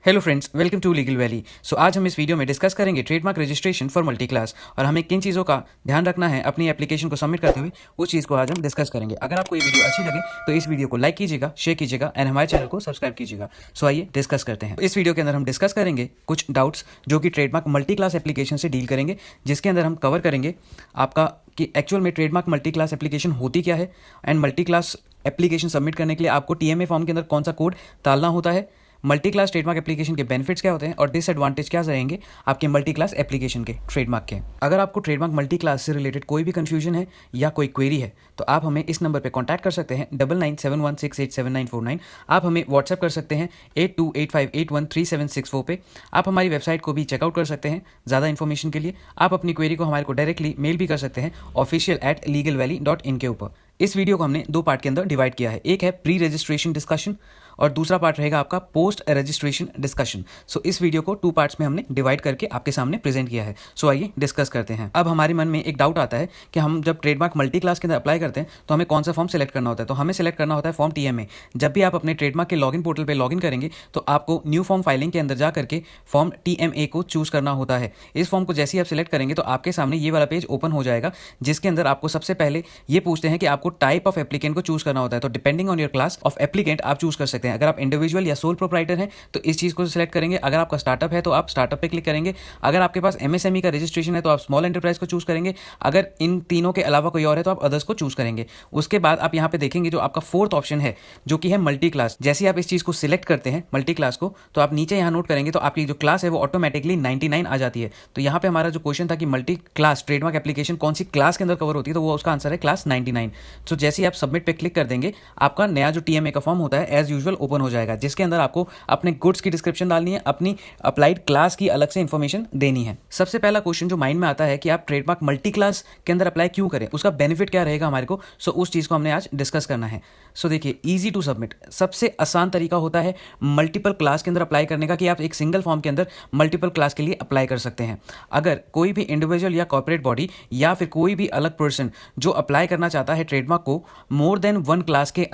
Hello friends, welcome to legal valley. So आज हम इस वीडियो में डिस्कस करेंगे trademark registration for multi class और हमें किन चीज़ों का ध्यान रखना है अपनी एप्लीकेशन को सबमिट करते हुए, उस चीज़ को आज हम डिस्कस करेंगे। अगर आपको ये वीडियो अच्छी लगे तो इस वीडियो को लाइक कीजिएगा, शेयर कीजिएगा एंड हमारे चैनल को सब्सक्राइब कीजिएगा। सो आइए डिस्कस करते हैं। इस वीडियो के अंदर हम डिस्कस करेंगे कुछ डाउट्स जो कि ट्रेडमार्क मल्टी क्लास एप्लीकेशन से डील करेंगे, जिसके अंदर हम कवर करेंगे आपका कि एक्चुअल में ट्रेडमार्क मल्टी क्लास एप्लीकेशन होती क्या है and multi class application submit करने के लिए आपको टीएमए फॉर्म के अंदर कौन सा कोड डालना होता है, मल्टी क्लास ट्रेडमार्क एप्लीकेशन के बेनिफिट्स क्या होते हैं और डिसएडवांटेज क्या रहेंगे आपके मल्टी क्लास एप्लीकेशन के ट्रेडमार्क के। अगर आपको ट्रेडमार्क मल्टी क्लास से रिलेटेड कोई भी कंफ्यूजन है या कोई क्वेरी है तो आप हमें इस नंबर पे कांटेक्ट कर सकते हैं 9971687949। आप हमें व्हाट्सएप कर सकते हैं 8285813764 पे। आप हमारी वेबसाइट को भी चेकआउट कर सकते हैं ज़्यादा इन्फॉर्मेशन के लिए। आप अपनी क्वेरी को हमारे को डायरेक्टली मेल भी कर सकते हैं official@legalvalley.in के ऊपर। इस वीडियो को हमने दो पार्ट के अंदर डिवाइड किया है। एक है प्री रजिस्ट्रेशन डिस्कशन और दूसरा पार्ट रहेगा आपका पोस्ट रजिस्ट्रेशन डिस्कशन। सो इस वीडियो को टू पार्ट्स में हमने डिवाइड करके आपके सामने प्रेजेंट किया है। सो आइए डिस्कस करते हैं। अब हमारे मन में एक डाउट आता है कि हम जब ट्रेडमार्क मल्टी क्लास के अंदर अप्लाई करते हैं तो हमें कौन सा फॉर्म सेलेक्ट करना होता है। तो हमें सेलेक्ट करना होता है फॉर्म टीएमए। जब भी आप अपने ट्रेडमार्क के लॉगिन पोर्टल पर लॉगिन करेंगे तो आपको न्यू फॉर्म फाइलिंग के अंदर जा करके फॉर्म टीएमए को चूज करना होता है। इस फॉर्म को जैसे ही आप सेलेक्ट करेंगे तो आपके सामने ये वाला पेज ओपन हो जाएगा, जिसके अंदर आपको सबसे पहले ये पूछते हैं कि आपको टाइप ऑफ एप्लीकेंट को चूज करना होता है। तो depending on your class of applicant आप चूज कर सकते हैं। अगर आप इंडिविजुअल या सोल प्रोप्राइटर है तो इस चीज को सिलेक्ट करेंगे। अगर आपका स्टार्टअप है तो आप स्टार्टअप पे क्लिक करेंगे। अगर आपके पास एमएसएमई का रजिस्ट्रेशन है तो आप स्मॉल एंटरप्राइज को चूज करेंगे। अगर इन तीनों के अलावा कोई और है तो आप अदर्स को चूज करेंगे। उसके बाद आप यहाँ पे देखेंगे जो आपका फोर्थ ऑप्शन है जो कि है मल्टी क्लास। जैसे आप इस चीज को सिलेक्ट करते हैं मल्टी क्लास को तो आप नीचे यहाँ नोट करेंगे तो आपकी जो क्लास है वो ऑटोमेटिकली 99 आ जाती है। तो यहाँ पे हमारा जो क्वेश्चन था कि मल्टी क्लास ट्रेडमार्क एप्लीकेशन कौन सी क्लास के अंदर कवर होती है, तो वो उसका आंसर है क्लास 99। तो जैसे ही आप सबमिट पे क्लिक कर देंगे आपका नया जो टीएमए का फॉर्म होता है एज यूजुअल ओपन हो जाएगा, जिसके अंदर आपको अपने गुड्स की डिस्क्रिप्शन डालनी है, अपनी अप्लाइड क्लास की अलग से इंफॉर्मेशन देनी है। सबसे पहला क्वेश्चन जो माइंड में आता है कि आप ट्रेडमार्क मल्टी क्लास के अंदर अप्लाई क्यों करें, उसका बेनिफिट क्या रहेगा हमारे को। सो उस चीज को हमने आज डिस्कस करना है। सो देखिए, इजी टू सबमिट सबसे आसान तरीका होता है मल्टीपल क्लास के अंदर अप्लाई करने का कि आप एक सिंगल फॉर्म के अंदर मल्टीपल क्लास के लिए अप्लाई कर सकते हैं। अगर कोई भी इंडिविजुअल या कॉर्पोरेट बॉडी या फिर कोई भी अलग पर्सन जो अप्लाई करना चाहता है ट्रेडमार्क को मोर देन वन क्लास के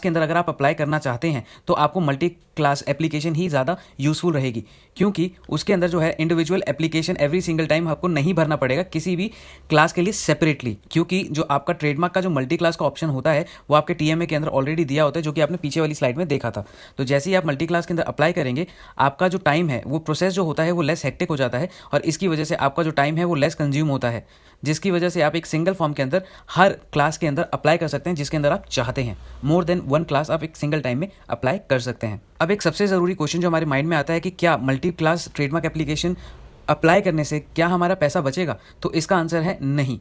अंदर अगर आप अप्लाई करना चाहते हैं तो आपको मल्टी क्लास एप्लीकेशन ही ज़्यादा यूजफुल रहेगी, क्योंकि उसके अंदर जो है individual application every single time आपको नहीं भरना पड़ेगा किसी भी क्लास के लिए सेपरेटली, क्योंकि जो आपका ट्रेडमार्क का जो मल्टी क्लास का ऑप्शन होता है वो आपके टीएमए के अंदर ऑलरेडी दिया होता है, जो कि आपने पीछे वाली स्लाइड में देखा था। तो जैसे ही आप मल्टी क्लास के अंदर अप्लाई करेंगे आपका जो टाइम है वो प्रोसेस जो होता है वो लेस हेक्टिक हो जाता है और इसकी वजह से आपका जो टाइम है वो लेस कंज्यूम होता है, जिसकी वजह से आप एक सिंगल फॉर्म के अंदर हर क्लास के अंदर अप्लाई कर सकते हैं जिसके अंदर आप चाहते हैं। मोर देन वन क्लास आप एक सिंगल टाइम में अप्लाई कर सकते हैं। अब एक सबसे ज़रूरी क्वेश्चन जो हमारे माइंड में आता है कि क्या multi class trademark application apply करने से क्या हमारा पैसा बचेगा, तो इसका आंसर है नहीं।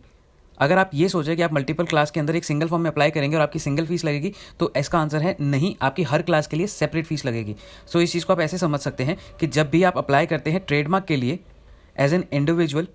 अगर आप ये सोचें कि आप मल्टीपल क्लास के अंदर एक सिंगल फॉर्म में अप्लाई करेंगे और आपकी सिंगल फीस लगेगी, तो इसका आंसर है नहीं, आपकी हर क्लास के लिए सेपरेट फीस लगेगी। सो इस चीज़ को आप ऐसे समझ सकते हैं कि जब भी आप अप्लाई करते हैं ट्रेडमार्क के लिए एज एन इंडिविजुअल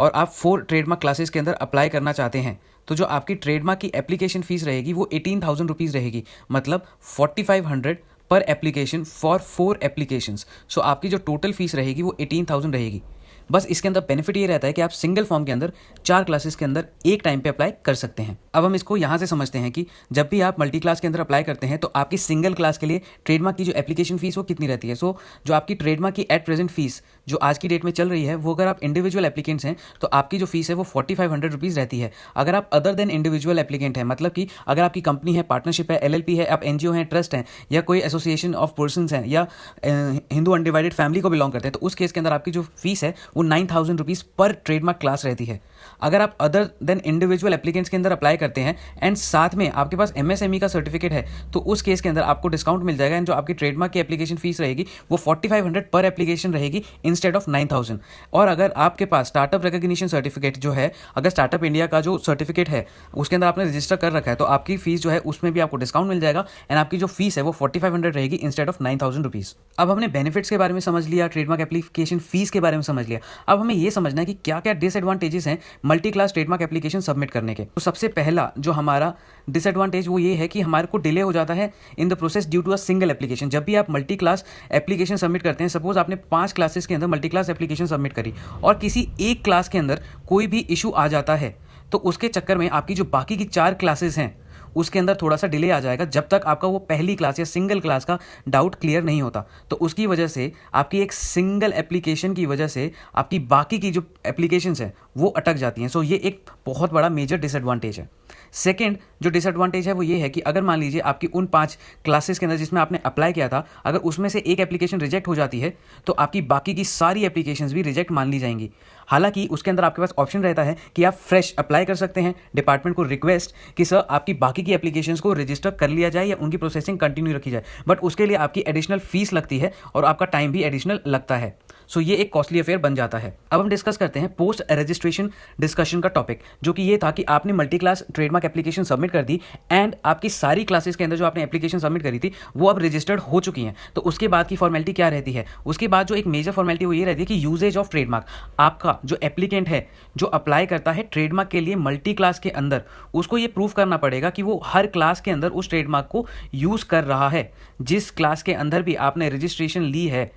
और आप 4 ट्रेडमार्क क्लासेस के अंदर अप्लाई करना चाहते हैं तो जो आपकी ट्रेडमार्क की एप्लीकेशन फीस रहेगी वो 18,000 रुपीज़ रहेगी, मतलब 4500 पर एप्लीकेशन फॉर 4 एप्लीकेशंस। सो आपकी जो टोटल फीस रहेगी वो 18,000 रहेगी। बस इसके अंदर बेनिफिट ये रहता है कि आप सिंगल फॉर्म के अंदर 4 क्लासेस के अंदर एक टाइम पे अप्लाई कर सकते हैं। अब हम इसको यहाँ से समझते हैं कि जब भी आप मल्टी क्लास के अंदर अप्लाई करते हैं तो आपकी सिंगल क्लास के लिए ट्रेडमार्क की जो एप्लीकेशन फीस वो कितनी रहती है। सो जो आपकी ट्रेडमार्क की एट प्रेजेंट फीस जो आज की डेट में चल रही है वो अगर आप इंडिविजुअल एप्लीकेंट्स हैं तो आपकी जो फीस है वो 4500 रुपीज़ रहती है। अगर आप अदर देन इंडिविजुअल एप्लीकेंट है, मतलब कि अगर आपकी कंपनी है, पार्टनरशिप है, एलएलपी है, आप एनजीओ हैं, ट्रस्ट हैं या कोई एसोसिएशन ऑफ पर्सनस हैं या हिंदू अनडिवाइडेड फैमिली को बिलोंग करते हैं, तो उस केस के अंदर आपकी जो फीस है वो 9,000 रुपीज़ पर ट्रेडमार्क क्लास रहती है। अगर आप अदर देन इंडिविजुअल एप्लीकेंट्स के अंदर अप्लाई करते हैं एंड साथ में आपके पास एमएसएमई का सर्टिफिकेट है तो उस केस के अंदर आपको डिस्काउंट मिल जाएगा एंड जो आपकी ट्रेडमार्क की एप्लीकेशन फीस रहेगी वो 4500 पर एप्लीकेशन रहेगी इंस्टेड ऑफ 9,000। और अगर आपके पास स्टार्टअप रिकॉग्निशन सर्टिफिकेट जो है, अगर स्टार्टअप इंडिया का जो सर्टिफिकेट है उसके अंदर आपने रजिस्टर कर रखा है तो आपकी फीस जो है उसमें भी आपको डिस्काउंट मिल जाएगा एंड आपकी जो फीस है वो 4500 रहेगी इंस्टेड ऑफ 9,000 रुपीज़। अब हमने बेनिफिट्स के बारे में समझ लिया, ट्रेडमार्क एप्लीकेशन फीस के बारे में समझ लिया। अब हमें ये समझना है कि क्या क्या डिसएडवांटेजेस हैं multi class trademark application submit करने के। तो सबसे पहला जो हमारा डिसएडवांटेज वो ये है कि हमारे को डिले हो जाता है in the process due to a single application. जब भी आप मल्टी क्लास एप्लीकेशन सबमिट करते हैं, सपोज आपने 5 क्लासेस के अंदर मल्टी क्लास एप्लीकेशन सबमिट करी और किसी एक क्लास के अंदर कोई भी इशू आ जाता है तो उसके चक्कर में आपकी जो बाकी की 4 क्लासेस हैं उसके अंदर थोड़ा सा डिले आ जाएगा जब तक आपका वो पहली क्लास या सिंगल क्लास का डाउट क्लियर नहीं होता। तो उसकी वजह से आपकी एक सिंगल एप्लीकेशन की वजह से आपकी बाकी की जो एप्लीकेशंस हैं वो अटक जाती हैं। सो ये एक बहुत बड़ा मेजर डिसएडवांटेज है। सेकेंड जो डिसएडवांटेज है वो ये है कि अगर मान लीजिए आपकी उन 5 क्लासेस के अंदर जिसमें आपने अप्लाई किया था, अगर उसमें से एक एप्लीकेशन रिजेक्ट हो जाती है तो आपकी बाकी की सारी एप्लीकेशंस भी रिजेक्ट मान ली जाएंगी। हालांकि उसके अंदर आपके पास ऑप्शन रहता है कि आप फ्रेश अप्लाई कर सकते हैं, डिपार्टमेंट को रिक्वेस्ट कि सर आपकी बाकी की एप्लीकेशंस को रजिस्टर कर लिया जाए या उनकी प्रोसेसिंग कंटिन्यू रखी जाए, बट उसके लिए आपकी एडिशनल फीस लगती है और आपका टाइम भी एडिशनल लगता है। सो ये एक कॉस्टली अफेयर बन जाता है। अब हम डिस्कस करते हैं पोस्ट रजिस्ट्रेशन डिस्कशन का टॉपिक, जो कि ये था कि आपने multi class trademark application submit कर दी एंड आपकी सारी क्लासेस के अंदर जो आपने एप्लीकेशन सबमिट करी थी वो अब रजिस्टर्ड हो चुकी हैं। तो उसके बाद की फॉर्मेलिटी क्या रहती है? उसके बाद जो एक मेजर फॉर्मेलिटी वो ये रहती है कि यूजेज ऑफ ट्रेडमार्क। आपका जो एप्लीकेंट है जो अप्लाई करता है ट्रेडमार्क के लिए मल्टी क्लास के अंदर, उसको ये प्रूव करना पड़ेगा कि वो हर क्लास के अंदर उस ट्रेडमार्क को यूज़ कर रहा है। जिस क्लास के अंदर भी आपने रजिस्ट्रेशन ली है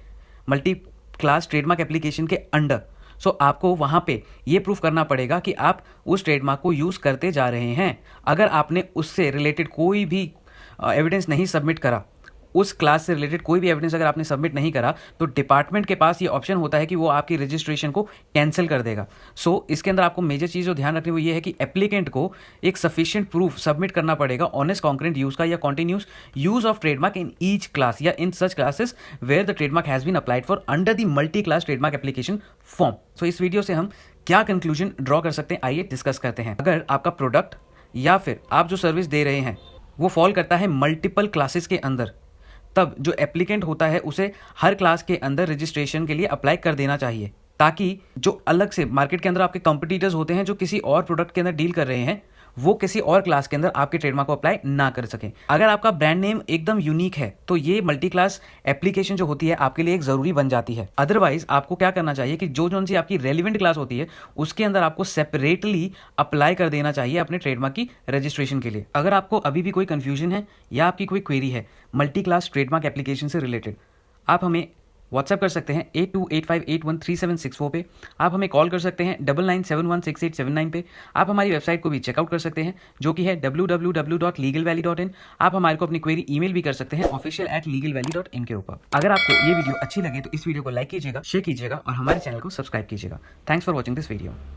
मल्टी क्लास ट्रेडमार्क एप्लीकेशन के अंडर, सो आपको वहाँ पे ये प्रूफ करना पड़ेगा कि आप उस ट्रेडमार्क को यूज़ करते जा रहे हैं। अगर आपने उससे रिलेटेड कोई भी एविडेंस नहीं सबमिट करा, उस क्लास से रिलेटेड कोई भी एविडेंस अगर आपने सबमिट नहीं करा, तो डिपार्टमेंट के पास ये ऑप्शन होता है कि वो आपकी रजिस्ट्रेशन को कैंसिल कर देगा। सो इसके अंदर आपको मेजर चीज़ जो ध्यान रखनी वो ये है कि एप्लीकेंट को एक सफिशिएंट प्रूफ सबमिट करना पड़ेगा ऑनेस्ट कॉन्करेंट यूज़ का या continuous use of trademark in each class या in such classes where the trademark has been applied for under the multi class trademark application form. So इस video से हम क्या conclusion draw कर सकते हैं, आइए डिस्कस करते हैं। अगर आपका प्रोडक्ट या फिर आप जो सर्विस दे रहे हैं वो फॉल करता है मल्टीपल क्लासेस के अंदर, तब जो एप्लीकेंट होता है उसे हर क्लास के अंदर रजिस्ट्रेशन के लिए अप्लाई कर देना चाहिए, ताकि जो अलग से मार्केट के अंदर आपके कंपटीटर्स होते हैं जो किसी और प्रोडक्ट के अंदर डील कर रहे हैं, वो किसी और क्लास के अंदर आपके ट्रेडमार्क को अप्लाई ना कर सकें। अगर आपका ब्रांड नेम एकदम यूनिक है तो ये मल्टी क्लास एप्लीकेशन जो होती है आपके लिए एक ज़रूरी बन जाती है। अदरवाइज आपको क्या करना चाहिए कि जो सी आपकी रेलिवेंट क्लास होती है उसके अंदर आपको सेपरेटली अप्लाई कर देना चाहिए अपने ट्रेडमार्क की रजिस्ट्रेशन के लिए। अगर आपको अभी भी कोई कन्फ्यूजन है या आपकी कोई क्वेरी है मल्टी क्लास ट्रेडमार्क एप्लीकेशन से रिलेटेड, आप हमें व्हाट्सएप कर सकते हैं 8285813764 पे। आप हमें कॉल कर सकते हैं 99716879 पे। आप हमारी वेबसाइट को भी चेकआउट कर सकते हैं जो कि है www.legalvalley.in। आप हमारे को अपनी क्वेरी ईमेल भी कर सकते हैं official@legalvalley.in के ऊपर। अगर आपको ये वीडियो अच्छी लगे तो इस वीडियो को लाइक कीजिएगा, शेयर कीजिएगा और हमारे चैनल को सब्सक्राइब कीजिएगा। Thanks for watching this video.